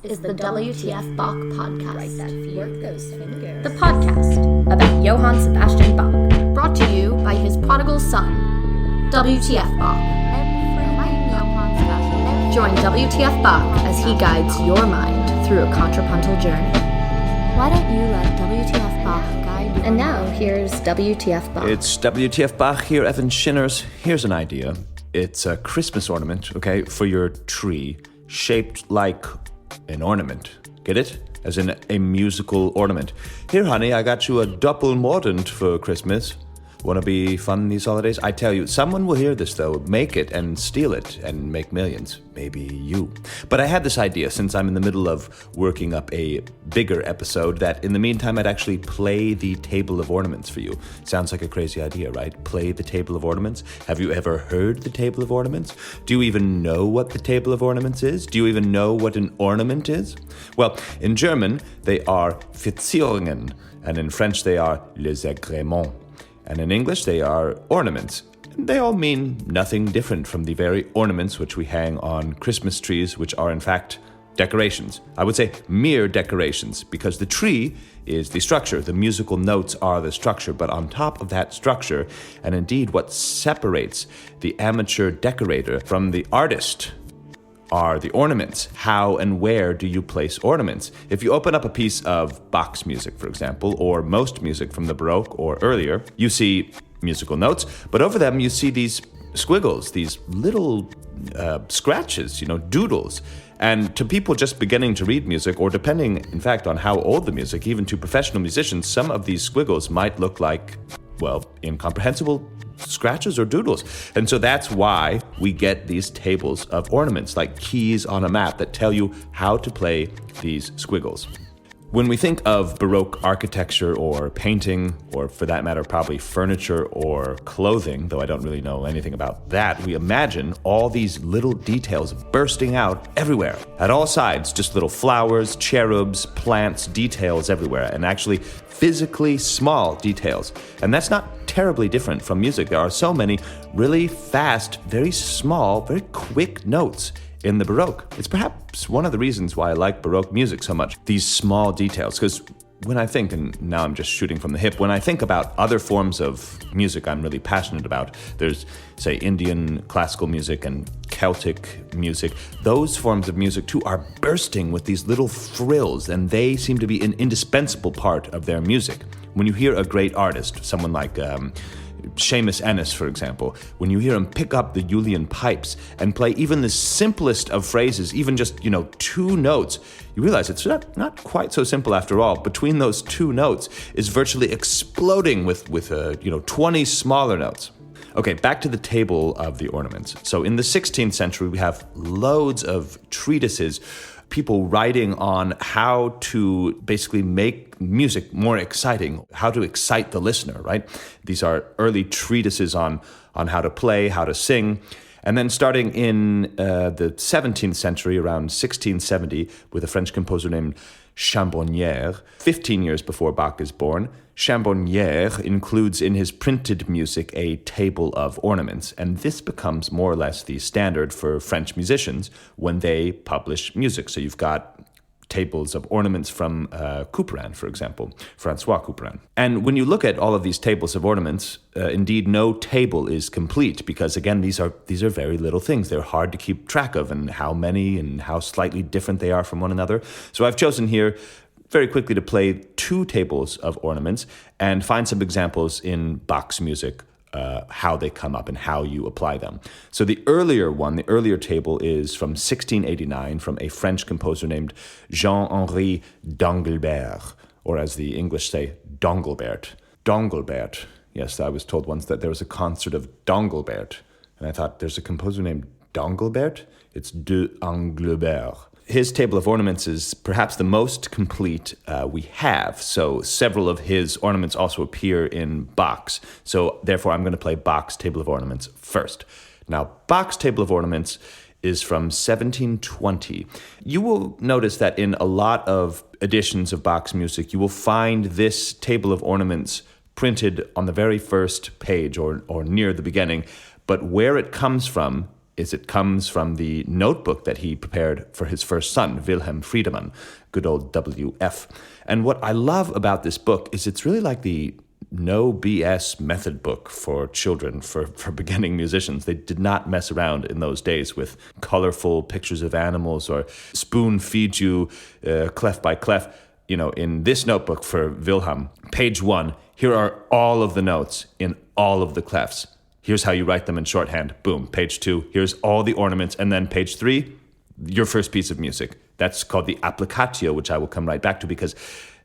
This is the WTF Bach podcast. Right, that work those fingers. The podcast about Johann Sebastian Bach, brought to you by his prodigal son, WTF Bach. Join WTF Bach as he guides your mind through a contrapuntal journey. Why don't you let WTF Bach guide you? And now, here's WTF Bach. It's WTF Bach here, Evan Shinners. Here's an idea. It's a Christmas ornament, okay, for your tree, shaped like an ornament. Get it? As in a musical ornament. Here, honey, I got you a doppelmordent for Christmas. Want to be fun these holidays? I tell you, someone will hear this, though, make it and steal it and make millions. Maybe you. But I had this idea, since I'm in the middle of working up a bigger episode, that in the meantime I'd actually play the table of ornaments for you. Sounds like a crazy idea, right? Play the table of ornaments? Have you ever heard the table of ornaments? Do you even know what the table of ornaments is? Do you even know what an ornament is? Well, in German, they are Verzierungen, and in French, they are les agréments. And in English, they are ornaments. They all mean nothing different from the very ornaments which we hang on Christmas trees, which are in fact decorations. I would say mere decorations, because the tree is the structure. The musical notes are the structure. But on top of that structure, and indeed what separates the amateur decorator from the artist, are the ornaments. How and where do you place ornaments? If you open up a piece of Bach's music, for example, or most music from the Baroque or earlier, you see musical notes, but over them you see these squiggles, these little scratches, doodles. And to people just beginning to read music, or depending, in fact, on how old the music, even to professional musicians, some of these squiggles might look like, well, incomprehensible scratches or doodles. And so that's why we get these tables of ornaments, like keys on a map that tell you how to play these squiggles. When we think of Baroque architecture or painting, or for that matter, probably furniture or clothing, though I don't really know anything about that, we imagine all these little details bursting out everywhere. At all sides, just little flowers, cherubs, plants, details everywhere, and actually physically small details. And that's not terribly different from music. There are so many really fast, very small, very quick notes in the Baroque. It's perhaps one of the reasons why I like Baroque music so much, these small details. Because when I think, and now I'm just shooting from the hip, when I think about other forms of music I'm really passionate about, there's, say, Indian classical music and Celtic music. Those forms of music, too, are bursting with these little frills, and they seem to be an indispensable part of their music. When you hear a great artist, someone like Seamus Ennis, for example, when you hear him pick up the Julian pipes and play even the simplest of phrases, even just, two notes, you realize it's not quite so simple after all. Between those two notes is virtually exploding with 20 smaller notes. Okay, back to the table of the ornaments. So in the 16th century, we have loads of treatises, people writing on how to basically make music more exciting, how to excite the listener, right? These are early treatises on how to play, how to sing. And then starting in the 17th century, around 1670, with a French composer named Chambonnière, 15 years before Bach is born, Chambonnière includes in his printed music a table of ornaments, and this becomes more or less the standard for French musicians when they publish music. So you've got tables of ornaments from Couperin, for example, Francois Couperin. And when you look at all of these tables of ornaments, indeed no table is complete, because again, these are very little things. They're hard to keep track of, and how many and how slightly different they are from one another. So I've chosen here very quickly to play two tables of ornaments and find some examples in Bach's music, how they come up and how you apply them. So the earlier table is from 1689 from a French composer named Jean-Henri d'Anglebert, or as the English say, Dongelbert. Dongelbert. Yes, I was told once that there was a concert of Dongelbert, and I thought, there's a composer named Dongelbert? It's de Anglebert. His table of ornaments is perhaps the most complete we have. So several of his ornaments also appear in Bach's. So therefore, I'm going to play Bach's table of ornaments first. Now, Bach's table of ornaments is from 1720. You will notice that in a lot of editions of Bach's music, you will find this table of ornaments printed on the very first page or near the beginning. But where it comes from is it comes from the notebook that he prepared for his first son, Wilhelm Friedemann, good old WF. And what I love about this book is it's really like the no BS method book for children, for beginning musicians. They did not mess around in those days with colorful pictures of animals or spoon feed you clef by clef. In this notebook for Wilhelm, page 1, here are all of the notes in all of the clefs. Here's how you write them in shorthand. Boom. Page 2, here's all the ornaments. And then page 3, your first piece of music. That's called the applicatio, which I will come right back to because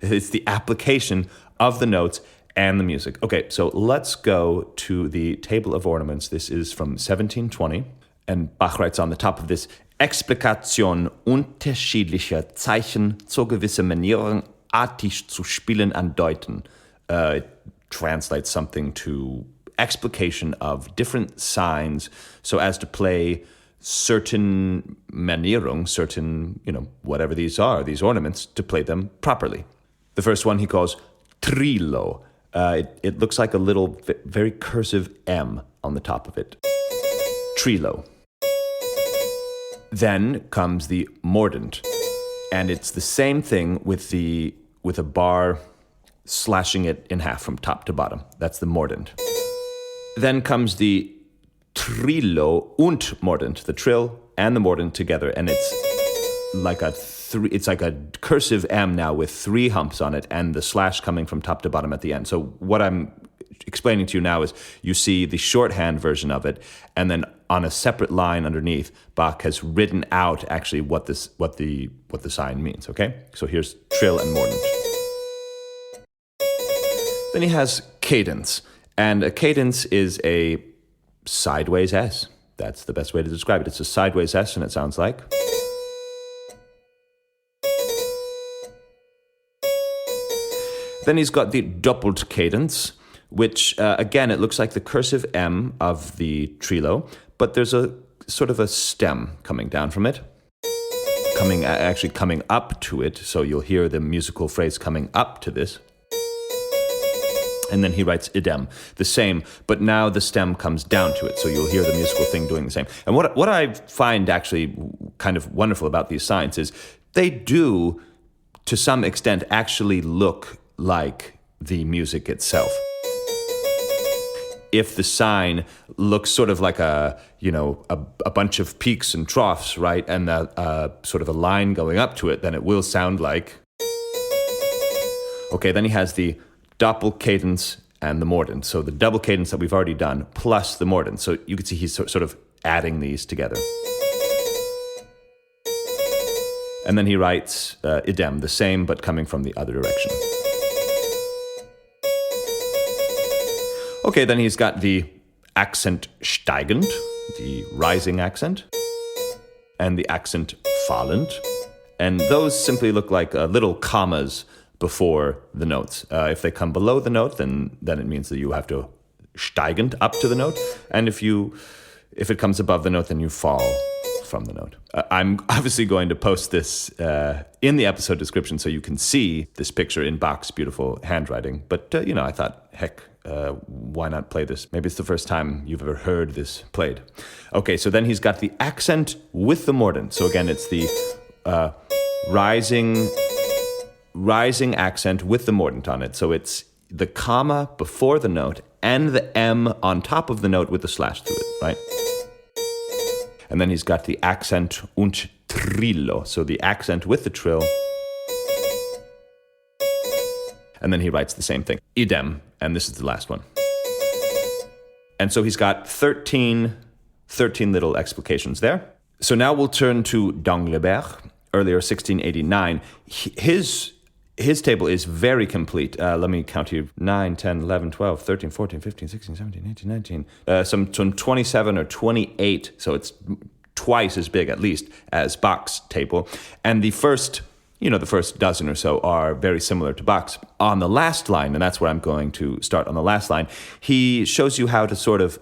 it's the application of the notes and the music. Okay, so let's go to the table of ornaments. This is from 1720. And Bach writes on the top of this, Explikation unterschiedlicher Zeichen zu gewisser Manieren artig zu spielen andeuten. It translates something to explication of different signs so as to play certain Manierung, certain, whatever these are, these ornaments, to play them properly. The first one he calls Trillo. It looks like a little, very cursive M on the top of it. Trillo. Then comes the mordent, and it's the same thing with a bar slashing it in half from top to bottom. That's the mordent. Then comes the trillo und mordent, the trill and the mordent together, and it's like a cursive M now with 3 humps on it, and the slash coming from top to bottom at the end. So what I'm explaining to you now is you see the shorthand version of it, and then on a separate line underneath, Bach has written out actually what the sign means. Okay, so here's trill and mordent. Then he has cadence, and a cadence is a sideways S. That's the best way to describe it. It's a sideways S, and it sounds like. Then he's got the doppelt cadence, which, again, it looks like the cursive M of the trillo, but there's a sort of a stem coming down from it, coming up to it, so you'll hear the musical phrase coming up to this. And then he writes idem, the same, but now the stem comes down to it, so you'll hear the musical thing doing the same. And what I find actually kind of wonderful about these signs is they do, to some extent, actually look like the music itself. If the sign looks sort of like a bunch of peaks and troughs, right, and sort of a line going up to it, then it will sound like. Okay, then he has the doppel cadence and the mordent. So the double cadence that we've already done plus the mordent. So you can see he's sort of adding these together. And then he writes idem, the same but coming from the other direction. Okay, then he's got the accent steigend, the rising accent, and the accent fallend. And those simply look like little commas before the notes. If they come below the note, then it means that you have to steigend up to the note. And if it comes above the note, then you fall from the note. I'm obviously going to post this in the episode description so you can see this picture in Bach's beautiful handwriting. But, I thought, heck, why not play this? Maybe it's the first time you've ever heard this played. Okay, so then he's got the accent with the mordent. So again, it's the rising accent with the mordent on it. So it's the comma before the note and the M on top of the note with the slash through it, right? And then he's got the accent und trillo. So the accent with the trill. And then he writes the same thing, idem, and this is the last one. And so he's got 13 little explications there. So now we'll turn to Danglebert, earlier 1689. His table is very complete. Let me count you. 9, 10, 11, 12, 13, 14, 15, 16, 17, 18, 19. Some 27 or 28, so it's twice as big, at least, as Bach's table. And the first dozen or so are very similar to Bach's. On the last line, and that's where I'm going to start on the last line, he shows you how to sort of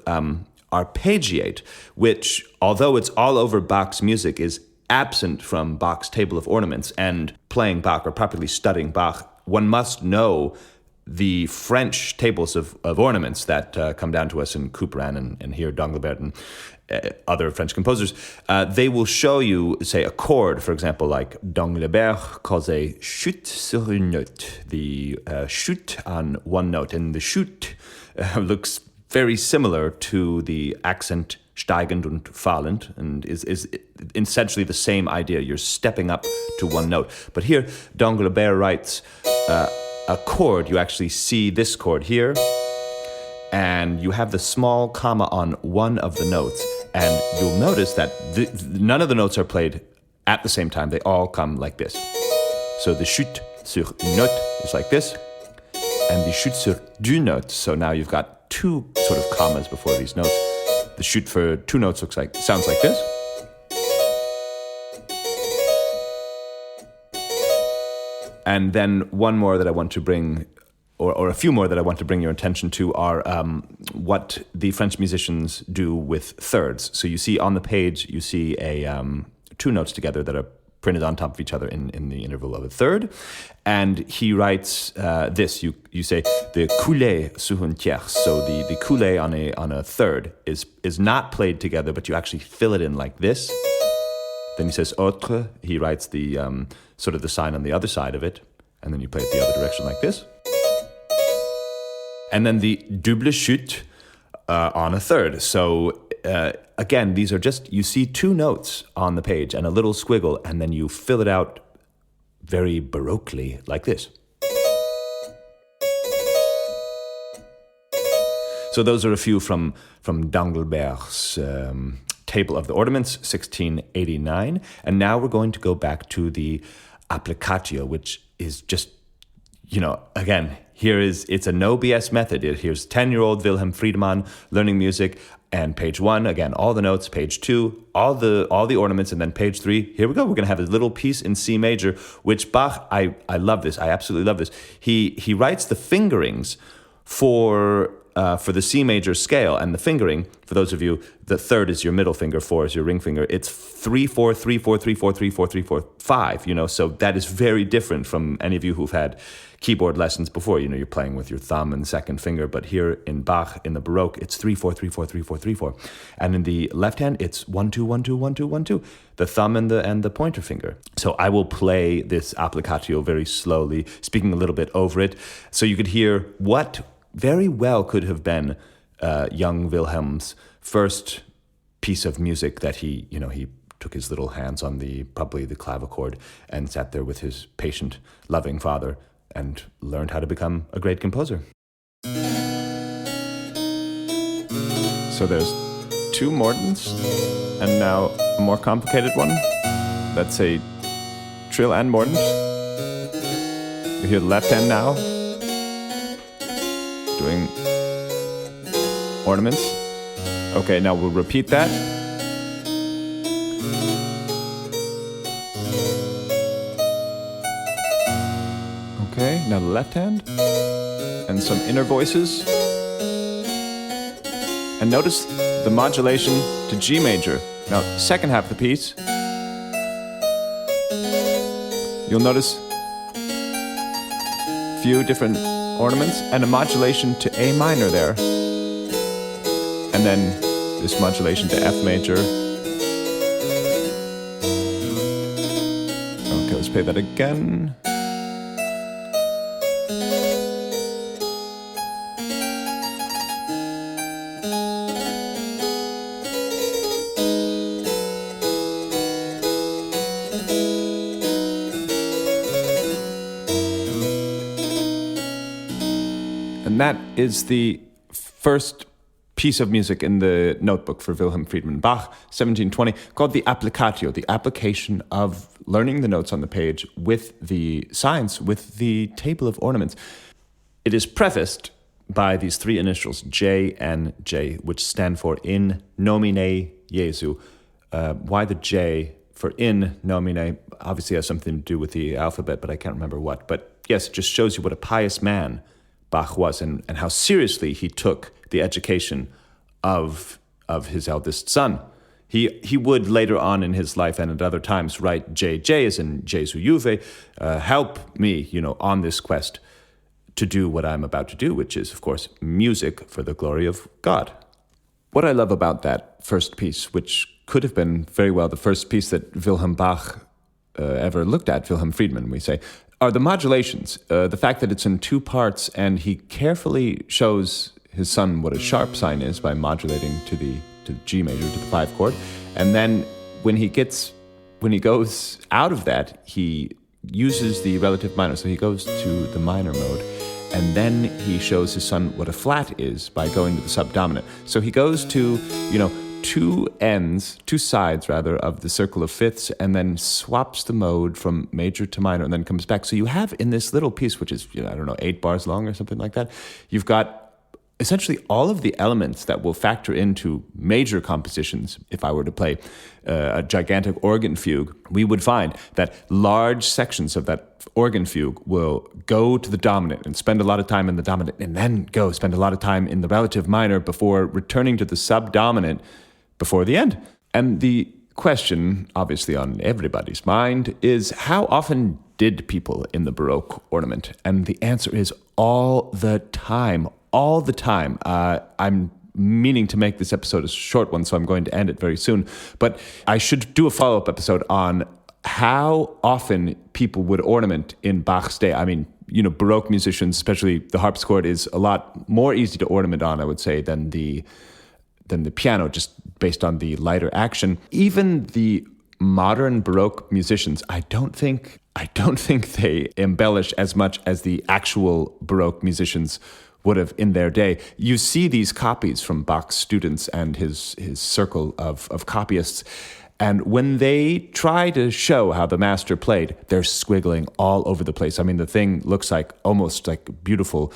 arpeggiate, which, although it's all over Bach's music, is absent from Bach's table of ornaments. And playing Bach or properly studying Bach, one must know the French tables of ornaments that come down to us in Couperin and here Danglebert and other French composers, they will show you, say, a chord, for example, like Danglebert calls a chute sur une note, the chute on one note. And the chute looks very similar to the accent steigend und fallend, and is essentially the same idea. You're stepping up to one note. But here, Danglebert writes a chord. You actually see this chord here, and you have the small comma on one of the notes, and you'll notice that none of the notes are played at the same time. They all come like this. So the chute sur une note is like this, and the chute sur deux notes. So now you've got two sort of commas before these notes. The chute for two notes sounds like this. And then one more that I want to bring, or a few more that I want to bring your attention to are what the French musicians do with thirds. So you see on the page, you see two notes together that are printed on top of each other in the interval of a third. And he writes this, you say, the coulé sur un tierce. So the coulé on a third is not played together, but you actually fill it in like this. Then he says autre. He writes the sort of the sign on the other side of it, and then you play it the other direction like this. And then the double chute on a third. So again, these are just, you see two notes on the page and a little squiggle, and then you fill it out very baroquely like this. So those are a few from Danglebert's Table of the Ornaments, 1689. And now we're going to go back to the applicatio, which is just, again, it's a no BS method. Here's 10-year-old Wilhelm Friedemann learning music, and page 1, again, all the notes, page 2, all the ornaments, and then page 3, here we go. We're going to have a little piece in C major, which Bach, I love this. I absolutely love this. He writes the fingerings for the C major scale, and the fingering, for those of you, the third is your middle finger, 4 is your ring finger. It's 3 4 3 4 3 4 3 4 3 4 5. So that is very different from any of you who've had keyboard lessons before. You're playing with your thumb and second finger, but here in Bach, in the Baroque, it's 3 4 3 4 3 4 3 4, and in the left hand, it's 1 2 1 2 1 2 1 2. The thumb and the pointer finger. So I will play this applicatio very slowly, speaking a little bit over it, so you could hear what very well could have been young Wilhelm's first piece of music that he took his little hands on probably the clavichord and sat there with his patient, loving father and learned how to become a great composer. So there's two mordents and now a more complicated one. That's a trill and mordent. You hear the left hand now doing ornaments. Okay, now we'll repeat that. Okay, now the left hand. And some inner voices. And notice the modulation to G major. Now, second half of the piece, you'll notice a few different ornaments and a modulation to A minor there. And then this modulation to F major. Okay, let's play that again. And that is the first piece of music in the notebook for Wilhelm Friedmann Bach, 1720, called the applicatio, the application of learning the notes on the page with the signs, with the table of ornaments. It is prefaced by these three initials, J and J, which stand for in nomine Jesu. Why the J for in nomine obviously has something to do with the alphabet, but I can't remember what. But yes, it just shows you what a pious man Bach was and how seriously he took the education of his eldest son. He would later on in his life and at other times write JJ as in Jesu Juve, help me, on this quest to do what I'm about to do, which is, of course, music for the glory of God. What I love about that first piece, which could have been very well the first piece that Wilhelm Bach ever looked at, Wilhelm Friedman, we say, are the modulations. The fact that it's in two parts, and he carefully shows his son what a sharp sign is by modulating to the G major, to the 5 chord. And then when he goes out of that, he uses the relative minor. So he goes to the minor mode, and then he shows his son what a flat is by going to the subdominant. So he goes to, two sides of the circle of fifths, and then swaps the mode from major to minor, and then comes back. So you have in this little piece, which is, 8 bars long or something like that, you've got essentially all of the elements that will factor into major compositions. If I were to play a gigantic organ fugue, we would find that large sections of that organ fugue will go to the dominant and spend a lot of time in the dominant, and then go spend a lot of time in the relative minor before returning to the subdominant before the end. And the question, obviously on everybody's mind, is how often did people in the Baroque ornament? And the answer is all the time. All the time. I'm meaning to make this episode a short one, so I'm going to end it very soon. But I should do a follow-up episode on how often people would ornament in Bach's day. I mean, Baroque musicians, especially the harpsichord, is a lot more easy to ornament on, I would say, than the piano, just based on the lighter action. Even the modern Baroque musicians, I don't think they embellish as much as the actual Baroque musicians would have in their day. You see these copies from Bach's students and his circle of copyists, and when they try to show how the master played, they're squiggling all over the place. I mean, the thing looks almost like beautiful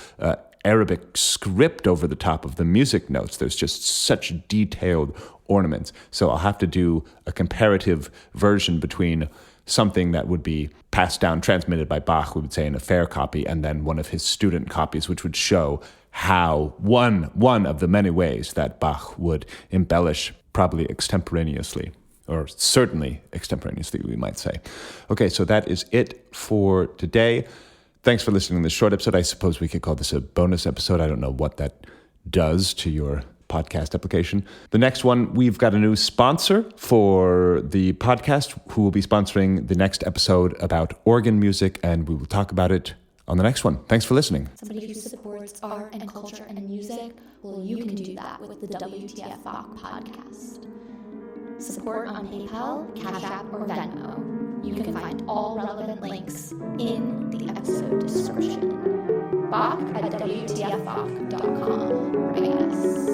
Arabic script over the top of the music notes. There's just such detailed ornaments. So I'll have to do a comparative version between something that would be passed down, transmitted by Bach, we would say in a fair copy, and then one of his student copies, which would show how one of the many ways that Bach would embellish, probably extemporaneously, or certainly extemporaneously, we might say. Okay, so that is it for today. Thanks for listening to this short episode. I suppose we could call this a bonus episode. I don't know what that does to your podcast application. The next one, we've got a new sponsor for the podcast who will be sponsoring the next episode about organ music, and we will talk about it on the next one. Thanks for listening. Somebody who supports art and culture and music, well, you can do that with the WTF Bach podcast. Support on PayPal, Cash App, or Venmo. You can find all relevant links in the episode description. Bach at wtfbach.com. Write us.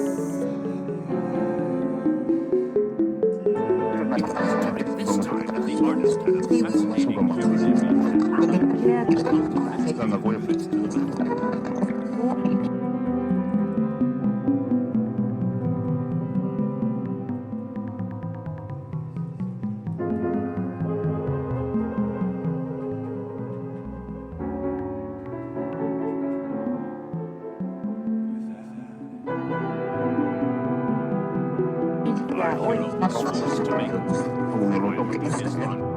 This time, the artist had a fascinating to make